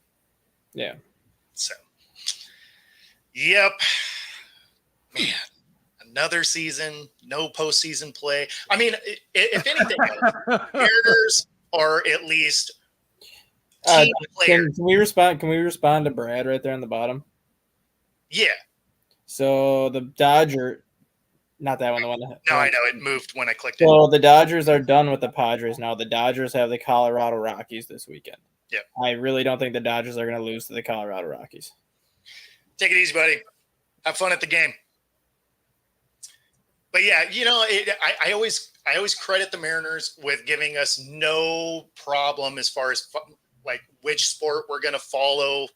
Yeah. So, yep. Man, another season, no postseason play. I mean, if anything, Mariners are at least team players. Can we respond to Brad right there on the bottom? Yeah. So the Dodger, not that one. The one. No, I know it moved when I clicked it. So the Dodgers are done with the Padres now. The Dodgers have the Colorado Rockies this weekend. Yeah. I really don't think the Dodgers are going to lose to the Colorado Rockies. Take it easy, buddy. Have fun at the game. But yeah, I always credit the Mariners with giving us no problem as far as like which sport we're going to follow.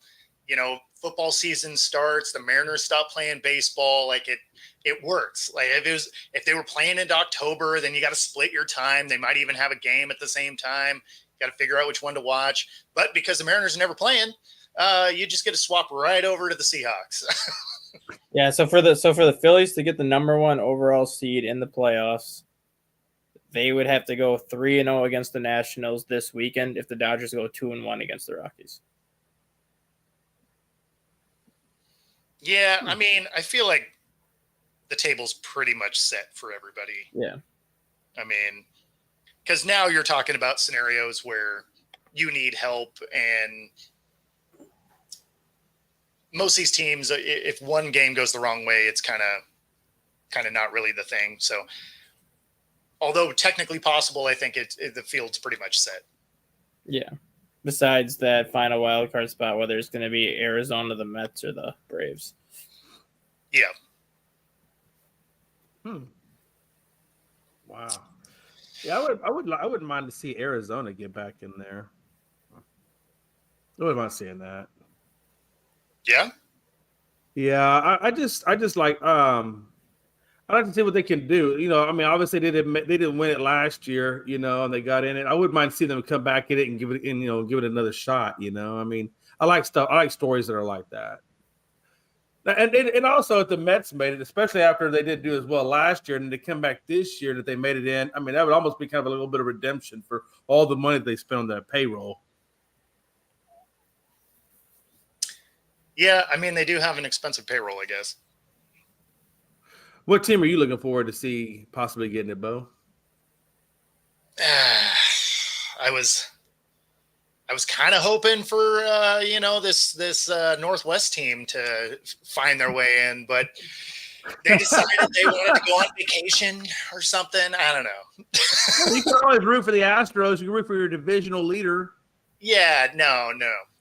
Football season starts, the Mariners stop playing baseball. Like it works. Like if they were playing into October, then you got to split your time. They might even have a game at the same time. You got to figure out which one to watch. But because the Mariners are never playing, you just get to swap right over to the Seahawks. Yeah. So for the Phillies to get the number one overall seed in the playoffs, they would have to go 3-0 against the Nationals this weekend if the Dodgers go 2-1 against the Rockies. Yeah, I mean, I feel like the table's pretty much set for everybody. Yeah. I mean, because now you're talking about scenarios where you need help, and most of these teams, if one game goes the wrong way, it's kind of not really the thing. So, although technically possible, I think the field's pretty much set. Yeah. Besides that final wild card spot, whether it's going to be Arizona, the Mets, or the Braves. Yeah. Wow. Yeah, I wouldn't mind to see Arizona get back in there. I wouldn't mind seeing that. Yeah. Yeah, I just like I like to see what they can do. I mean, obviously they didn't win it last year, and they got in it. I wouldn't mind seeing them come back in it and give it another shot. I mean, I like stuff. I like stories that are like that. And also if the Mets made it, especially after they did do as well last year, and they come back this year that they made it in. I mean, that would almost be kind of a little bit of redemption for all the money they spent on their payroll. Yeah, I mean, they do have an expensive payroll, I guess. What team are you looking forward to see possibly getting it, Bo? I was kind of hoping for this Northwest team to find their way in, but they decided they wanted to go on vacation or something. I don't know. You can always root for the Astros. You can root for your divisional leader. Yeah, no,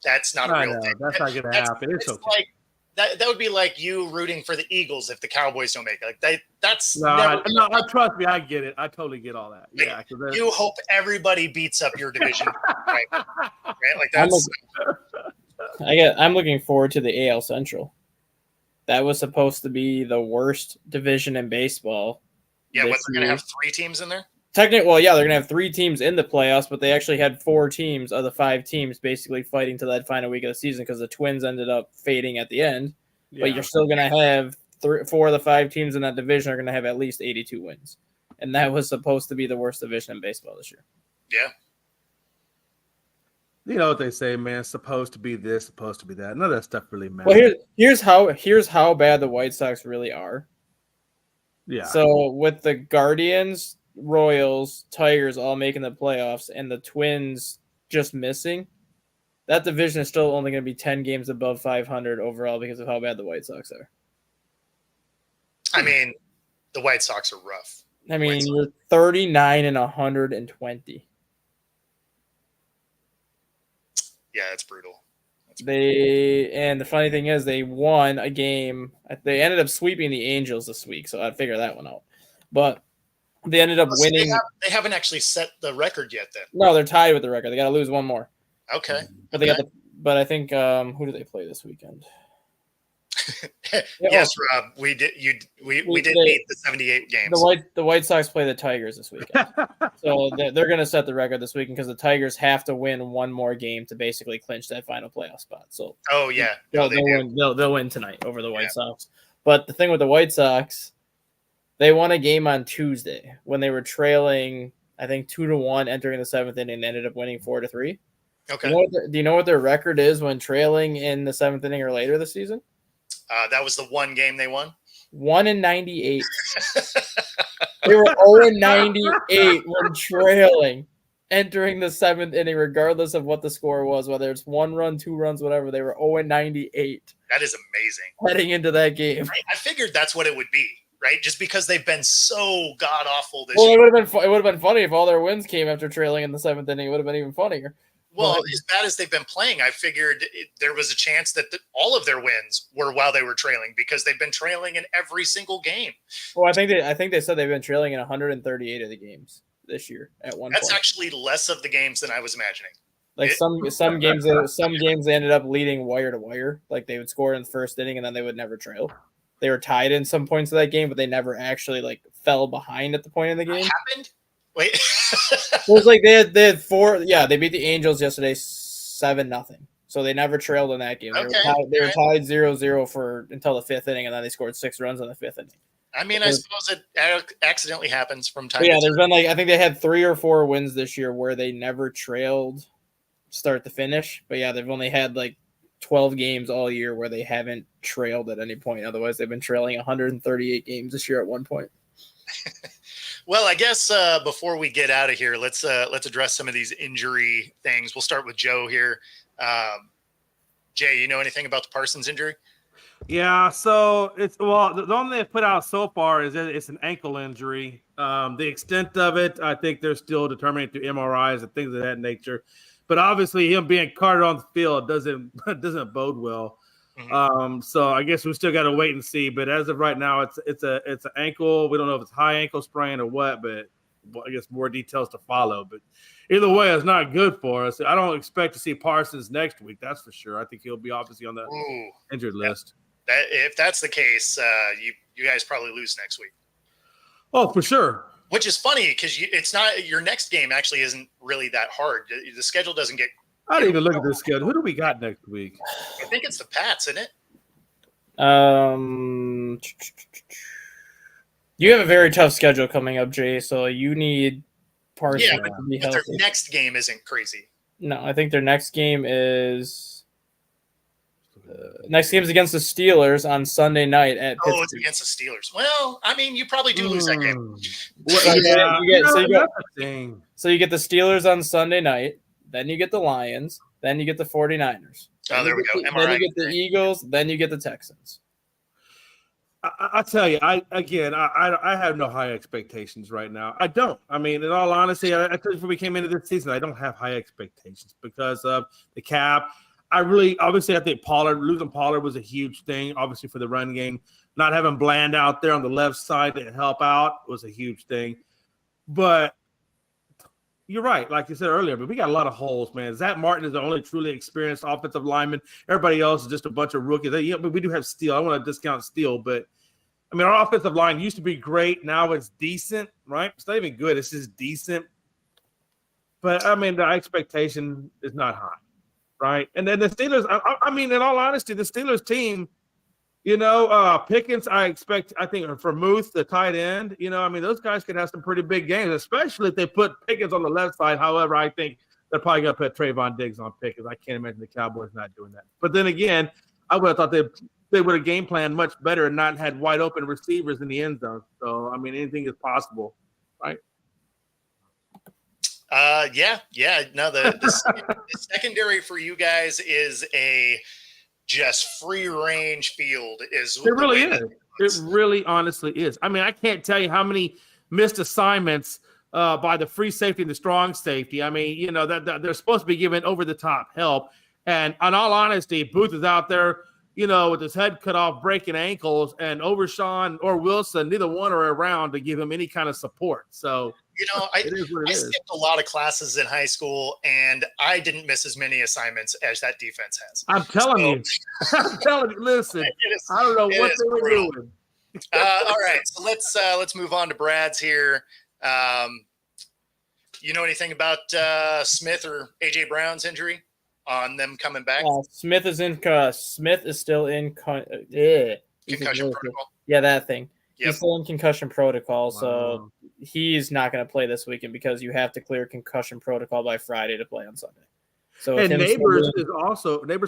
that's not a real thing. That's not going to happen. It's okay. Like that would be like you rooting for the Eagles if the Cowboys don't make it. Like that's no. Trust me, I get it. I totally get all that. Yeah, you hope everybody beats up your division, right? Like that's. I'm looking forward to the AL Central. That was supposed to be the worst division in baseball. Yeah, what, they're going to have 3 teams in there? Technically, well, yeah, they're going to have 3 teams in the playoffs, but they actually had 4 teams of the 5 teams basically fighting to that final week of the season because the Twins ended up fading at the end. Yeah. But you're still going to have 4 of the 5 teams in that division are going to have at least 82 wins. And that was supposed to be the worst division in baseball this year. Yeah. You know what they say, man. Supposed to be this, supposed to be that. None of that stuff really matters. Well, here's how bad the White Sox really are. Yeah. So with the Guardians, Royals, Tigers all making the playoffs, and the Twins just missing, that division is still only going to be 10 games above 500 overall because of how bad the White Sox are. I mean, the White Sox are rough. I mean, you're 39 and 120. Yeah, it's brutal. And the funny thing is they won a game. They ended up sweeping the Angels this week, so I'd figure that one out. But they ended up winning. They haven't actually set the record yet then. No, they're tied with the record. They got to lose one more. Okay. But they got but I think who do they play this weekend? Yes, Rob, we did beat the 78 games. The White Sox play the Tigers this weekend. So they're going to set the record this weekend because the Tigers have to win one more game to basically clinch that final playoff spot. So they'll win tonight over the White Sox. But the thing with the White Sox, they won a game on Tuesday when they were trailing, I think 2-1 entering the 7th inning, and ended up winning 4-3. Okay. Do you know what their record is when trailing in the 7th inning or later this season? That was the one game they won. 1-98. They were 0-98 when trailing, entering the 7th inning, regardless of what the score was, whether it's 1 run, 2 runs, whatever. They were 0-98. That is amazing. Heading into that game, I figured that's what it would be, right? Just because they've been so god awful this year. It would have been funny if all their wins came after trailing in the 7th inning. It would have been even funnier. Well, as bad as they've been playing, I figured there was a chance that all of their wins were while they were trailing because they've been trailing in every single game. Well, I think they said they've been trailing in 138 of the games this year at one point. That's actually less of the games than I was imagining. Like some games they ended up leading wire to wire. Like they would score in the first inning and then they would never trail. They were tied in some points of that game, but they never actually fell behind at the point of the game. What happened? Wait. It was like they had 4. Yeah, they beat the Angels yesterday 7-0. So they never trailed in that game. They were tied 0-0 until the 5th inning, and then they scored 6 runs in the 5th inning. I mean, I suppose it accidentally happens from time to time. There's been I think they had 3 or 4 wins this year where they never trailed start to finish. But yeah, they've only had 12 games all year where they haven't trailed at any point. Otherwise, they've been trailing 138 games this year at one point. Well, I guess before we get out of here, let's address some of these injury things. We'll start with Joe here. Jay, you know anything about the Parsons injury? Yeah, so the only they've put out so far is that it's an ankle injury. The extent of it, I think they're still determining through MRIs and things of that nature. But obviously, him being carted on the field doesn't bode well. Mm-hmm. So I guess we still got to wait and see. But as of right now, it's an ankle. We don't know if it's high ankle sprain or what, but I guess more details to follow. But either way, it's not good for us. I don't expect to see Parsons next week. That's for sure. I think he'll be obviously on the injured list. If that's the case, you guys probably lose next week. Oh, for sure. Which is funny because it's not your next game actually isn't really that hard. The schedule doesn't get I didn't even look at this schedule. Who do we got next week? I think it's the Pats, isn't it? You have a very tough schedule coming up, Jay. So you need Parsons to be But healthy. their next game isn't crazy. No, I think their next game is against the Steelers on Sunday night at Pittsburgh. Oh, it's against the Steelers. Well, I mean, you probably do lose that game. So you get the Steelers on Sunday night, then you get the Lions, then you get the 49ers. Oh, there we go. Then you get the Eagles, then you get the Texans. I tell you, I have no high expectations right now. I don't. I mean, in all honesty, I told you before we came into this season, I don't have high expectations because of the cap. I think losing Pollard was a huge thing, obviously for the run game. Not having Bland out there on the left side to help out was a huge thing. But you're right, like you said earlier, but we got a lot of holes, man. Zach Martin is the only truly experienced offensive lineman. Everybody else is just a bunch of rookies. But we do have Steele. I want to discount Steele, but I mean, our offensive line used to be great. Now it's decent, right? It's not even good. It's just decent. But, I mean, the expectation is not high, right? And then the Steelers, I mean, in all honesty, the Steelers team, Pickens, I think, for Muth, the tight end, I mean, those guys could have some pretty big games, especially if they put Pickens on the left side. However, I think they're probably going to put Trayvon Diggs on Pickens. I can't imagine the Cowboys not doing that. But then again, I would have thought they would have game planned much better and not had wide open receivers in the end zone. So, I mean, anything is possible, right? Yeah. No, the secondary for you guys is a just free range field. It really is. It really honestly is. I mean, I can't tell you how many missed assignments by the free safety and the strong safety. I mean, that they're supposed to be given over the top help. And in all honesty, Booth is out there, with his head cut off, breaking ankles, and Overshawn or Wilson, neither one are around to give him any kind of support. So, I skipped a lot of classes in high school, and I didn't miss as many assignments as that defense has. I'm telling you. Listen, I don't know what they were doing. All right, so let's move on to Brad's here. You know anything about Smith or AJ Brown's injury on them coming back? Smith is still in concussion protocol. Yeah, that thing. Yep. He's still in concussion protocol, so he's not going to play this weekend because you have to clear concussion protocol by Friday to play on Sunday. So and Neighbors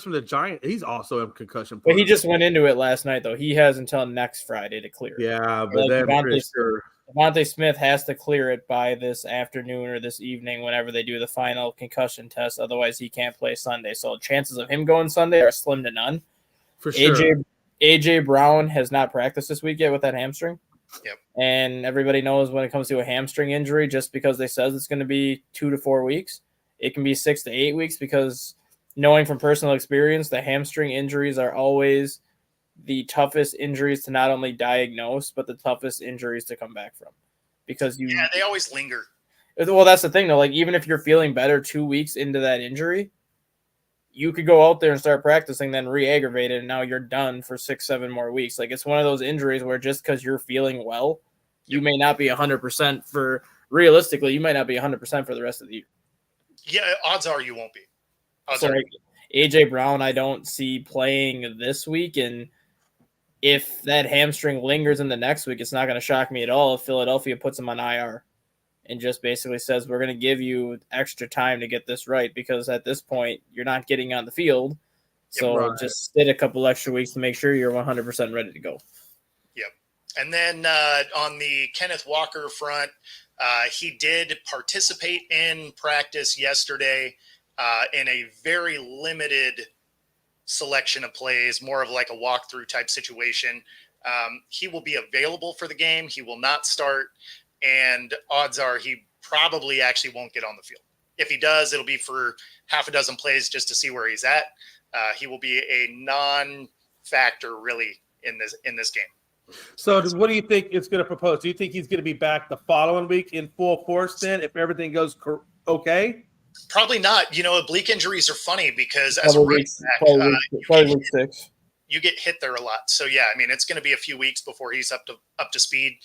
from the Giants. He's also in concussion protocol. But he just went into it last night, though. He has until next Friday to clear it. Yeah, but then Devontae Smith has to clear it by this afternoon or this evening whenever they do the final concussion test. Otherwise, he can't play Sunday. So chances of him going Sunday are slim to none. For sure. AJ Brown has not practiced this week yet with that hamstring. Yep. And everybody knows when it comes to a hamstring injury, just because they says it's going to be 2 to 4 weeks, it can be 6 to 8 weeks because knowing from personal experience, the hamstring injuries are always the toughest injuries to not only diagnose, but the toughest injuries to come back from. Because they always linger. Well, that's the thing, though. Like, even if you're feeling better 2 weeks into that injury, you could go out there and start practicing, then re-aggravate it, and now you're done for 6-7 more weeks. Like, it's one of those injuries where just because you're feeling well, you may not be 100% realistically, you might not be 100% for the rest of the year. Yeah, odds are you won't be. AJ Brown, I don't see playing this week, and if that hamstring lingers in the next week, it's not going to shock me at all if Philadelphia puts him on IR and just basically says, we're going to give you extra time to get this right, because at this point, you're not getting on the field. So just sit a couple extra weeks to make sure you're 100% ready to go. Yep. And then on the Kenneth Walker front, he did participate in practice yesterday in a very limited selection of plays, more of like a walkthrough type situation. He will be available for the game. He will not start. And odds are he probably actually won't get on the field. If he does, it'll be for half a dozen plays just to see where he's at. He will be a non-factor really in this game. So what do you think it's going to propose? Do you think he's going to be back the following week in full force then if everything goes okay? Probably not. Oblique injuries are funny because as a running back, week 6. You get hit there a lot. So yeah, I mean, it's going to be a few weeks before he's up to speed.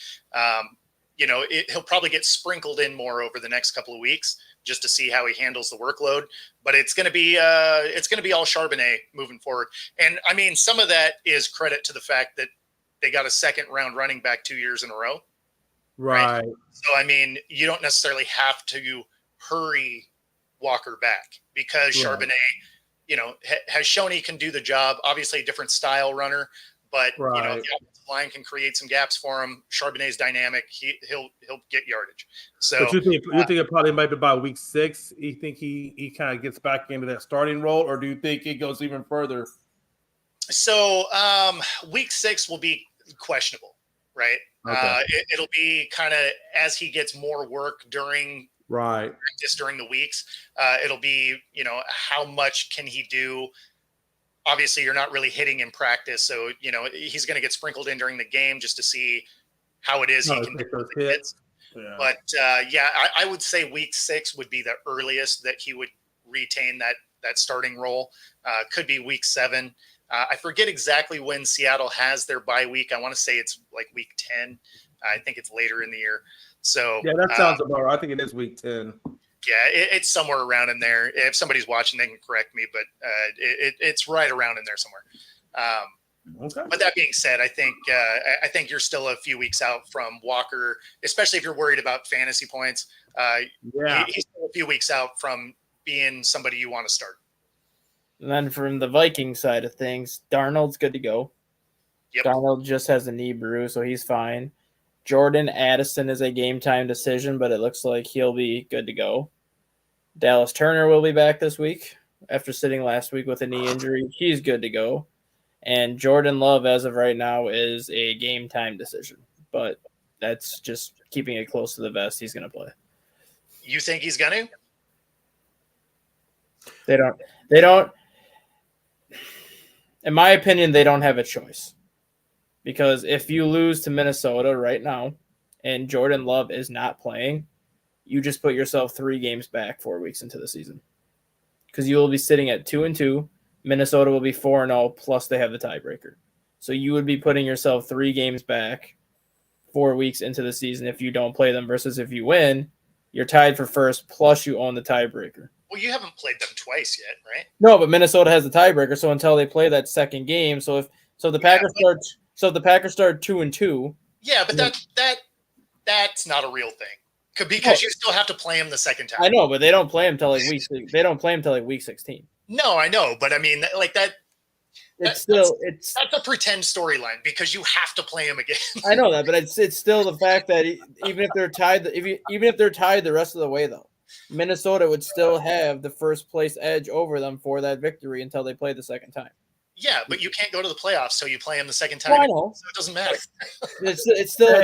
He'll probably get sprinkled in more over the next couple of weeks, just to see how he handles the workload. But it's going to be all Charbonnet moving forward. And I mean, some of that is credit to the fact that they got a second round running back 2 years in a row. Right. So, I mean, you don't necessarily have to hurry Walker back because Charbonnet, has shown he can do the job. Obviously a different style runner, but if the offensive line can create some gaps for him, Charbonnet's dynamic. He'll get yardage. So but you think it probably might be by week 6? You think he kind of gets back into that starting role, or do you think it goes even further? So week 6 will be questionable, right? Okay. It'll be kind of as he gets more work during practice during the weeks. It'll be, how much can he do? Obviously, you're not really hitting in practice, so he's going to get sprinkled in during the game just to see how it is he can do those hits. Yeah. But I would say week 6 would be the earliest that he would retain that starting role. Could be week 7. I forget exactly when Seattle has their bye week. I want to say it's like week 10. I think it's later in the year. So yeah, that sounds about right. I think it is week 10. Yeah, it's somewhere around in there. If somebody's watching, they can correct me, but it's right around in there somewhere. Okay. But that being said, I think you're still a few weeks out from Walker, especially if you're worried about fantasy points. He's still a few weeks out from being somebody you want to start. And then from the Viking side of things, Darnold's good to go. Yep. Darnold just has a knee bruise, so he's fine. Jordan Addison is a game-time decision, but it looks like he'll be good to go. Dallas Turner will be back this week after sitting last week with a knee injury. He's good to go. And Jordan Love, as of right now, is a game-time decision. But that's just keeping it close to the vest. He's going to play. You think he's going to? They don't. In my opinion, they don't have a choice. Because if you lose to Minnesota right now and Jordan Love is not playing, you just put yourself 3 games back 4 weeks into the season. Because you will be sitting at 2-2. Minnesota will be 4-0, plus they have the tiebreaker. So you would be putting yourself 3 games back 4 weeks into the season if you don't play them, versus if you win, you're tied for first, plus you own the tiebreaker. Well, you haven't played them twice yet, right? No, but Minnesota has the tiebreaker, so until they play that second game, if the Packers start 2-2. Yeah, but that's not a real thing. Because you still have to play him the second time. I know, but they don't play him till week 16. No, I know, but I mean, like that. That's a pretend storyline because you have to play him again. I know that, but it's still the fact that even if they're tied, even if they're tied the rest of the way, though, Minnesota would still have the first place edge over them for that victory until they play the second time. Yeah, but you can't go to the playoffs, so you play him the second time. Well, I know. So it doesn't matter. It's still.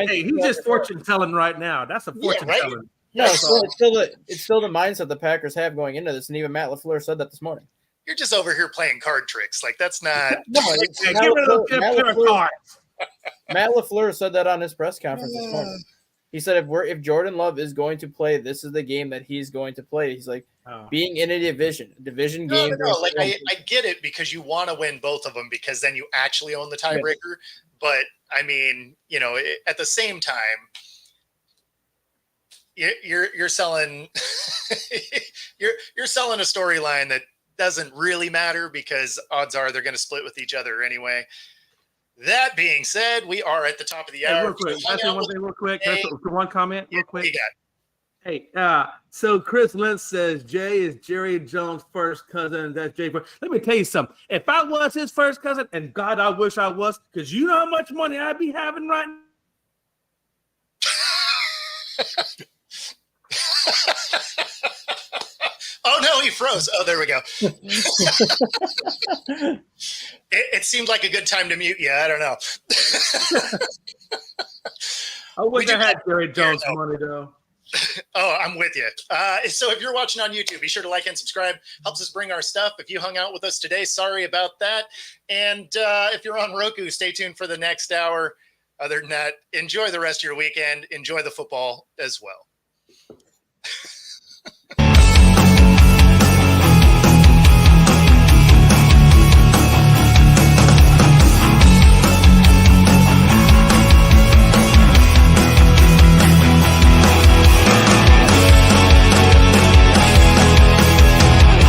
He's just fortune telling right now. That's a fortune telling. No, it's still the mindset the Packers have going into this, and even Matt LaFleur said that this morning. You're just over here playing card tricks. Like that's not. No, get rid of those cards. Matt LaFleur said that on his press conference this morning. He said if Jordan Love is going to play, this is the game that he's going to play. He's like being in a division game. No, like I get it because you want to win both of them because then you actually own the tiebreaker. Yeah. But I mean, at the same time, you're selling you're selling a storyline that doesn't really matter because odds are they're going to split with each other anyway. That being said, we are at the top of the hour. Real quick. Can I say one thing real quick? One comment real quick. Hey, so Chris Lentz says Jay is Jerry Jones' first cousin. That's Jay. Let me tell you something. If I was his first cousin, and God, I wish I was, because you know how much money I'd be having right now. Oh, no, he froze. Oh, there we go. It seemed like a good time to mute you. I don't know. I wouldn't have had Jerry Jones money, though. Oh, I'm with you. So if you're watching on YouTube, be sure to like and subscribe. Helps us bring our stuff. If you hung out with us today, sorry about that. And if you're on Roku, stay tuned for the next hour. Other than that, enjoy the rest of your weekend. Enjoy the football as well.